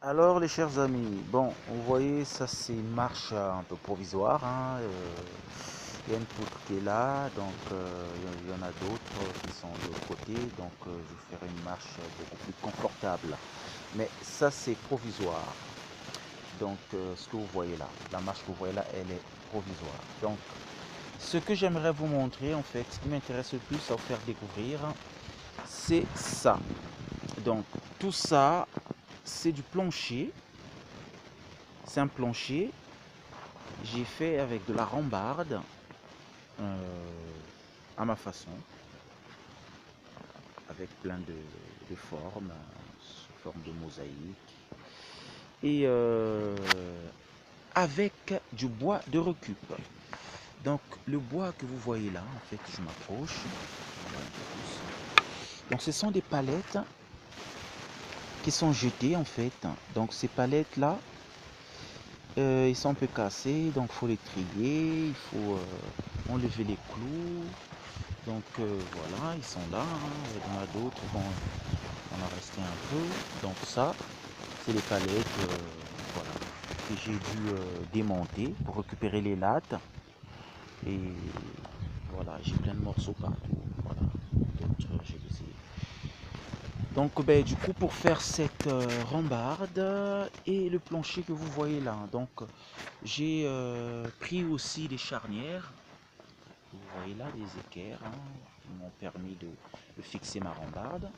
Alors les chers amis, bon, vous voyez, ça c'est une marche un peu provisoire, hein, il y a une poutre qui est là, donc il y en a d'autres qui sont de l'autre côté, donc je ferai une marche beaucoup plus confortable. Mais ça c'est provisoire, donc ce que vous voyez là, la marche que vous voyez là, elle est provisoire. Donc ce que j'aimerais vous montrer en fait, ce qui m'intéresse le plus à vous faire découvrir, c'est ça. Donc tout ça, c'est du plancher. C'est un plancher, j'ai fait avec de la rambarde à ma façon, avec plein de formes, sous forme de mosaïque, et avec du bois de recup. Donc le bois que vous voyez là, en fait, je m'approche. Donc ce sont des palettes qui sont jetées en fait. Donc ces palettes là, ils sont un peu cassés, donc il faut les trier, il faut enlever les clous. Donc voilà, ils sont là, hein. Il y en a d'autres, bon, on a resté un peu. Donc ça, c'est les palettes voilà, que j'ai dû démonter pour récupérer les lattes. Et voilà, j'ai plein de morceaux partout. Voilà, d'autres, j'ai laissé. Donc ben, du coup, pour faire cette rambarde et le plancher que vous voyez là, donc j'ai pris aussi des charnières. Vous voyez là des équerres, hein, qui m'ont permis de fixer ma rambarde.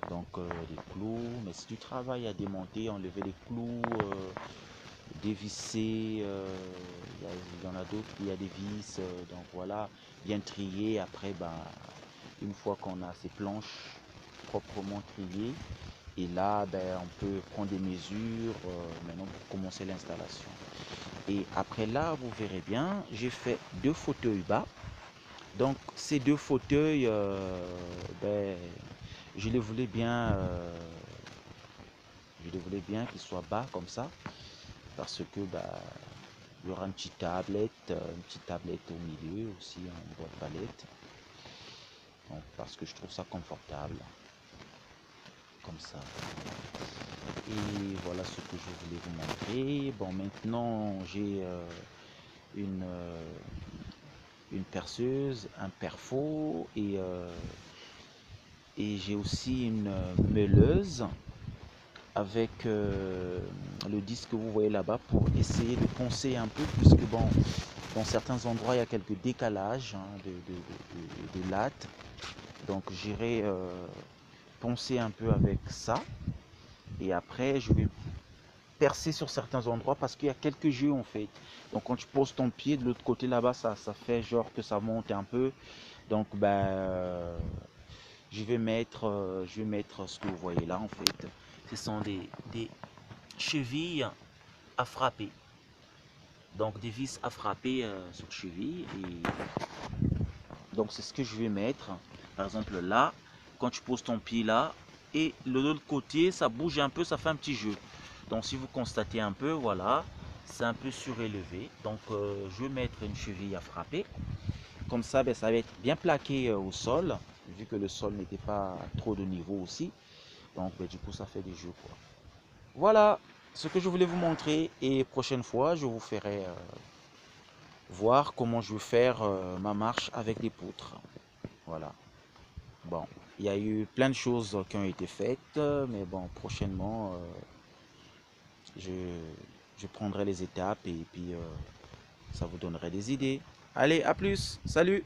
Donc des clous, mais c'est du travail à démonter, enlever les clous, dévisser. Il y en a d'autres, il y a des vis. Donc voilà, bien trier. Après, ben, une fois qu'on a ces planches proprement triées, et là, ben, on peut prendre des mesures maintenant pour commencer l'installation. Et après là, vous verrez bien, j'ai fait 2 fauteuils bas. Donc ces 2 fauteuils, ben, je les voulais bien, qu'ils soient bas comme ça, parce que bah, il y aura une petite tablette au milieu aussi, hein, une boîte palette. Donc, parce que je trouve ça confortable, comme ça. Et voilà ce que je voulais vous montrer. Bon, maintenant j'ai une, euh, une perceuse, un perfo et j'ai aussi une meuleuse avec le disque que vous voyez là-bas pour essayer de poncer un peu, puisque bon, dans certains endroits il y a quelques décalages, hein, de lattes. Donc j'irai poncer un peu avec ça, et après je vais percer sur certains endroits parce qu'il y a quelques jeux en fait. Donc quand tu poses ton pied de l'autre côté là-bas, ça fait genre que ça monte un peu. Donc ben je vais mettre ce que vous voyez là en fait. Ce sont des chevilles à frapper. Donc des vis à frapper sur cheville. Et donc c'est ce que je vais mettre. Par exemple là, quand tu poses ton pied là, et de l'autre côté, ça bouge un peu, ça fait un petit jeu. Donc si vous constatez un peu, voilà, c'est un peu surélevé. Donc je vais mettre une cheville à frapper. Comme ça, ben, ça va être bien plaqué au sol, vu que le sol n'était pas trop de niveau aussi. Donc ben, du coup, ça fait des jeux, quoi. Voilà ce que je voulais vous montrer, et prochaine fois, je vous ferai voir comment je vais faire ma marche avec les poutres. Voilà. Bon, il y a eu plein de choses qui ont été faites, mais bon, prochainement, je, je prendrai les étapes, et puis ça vous donnerait des idées. Allez, à plus, salut!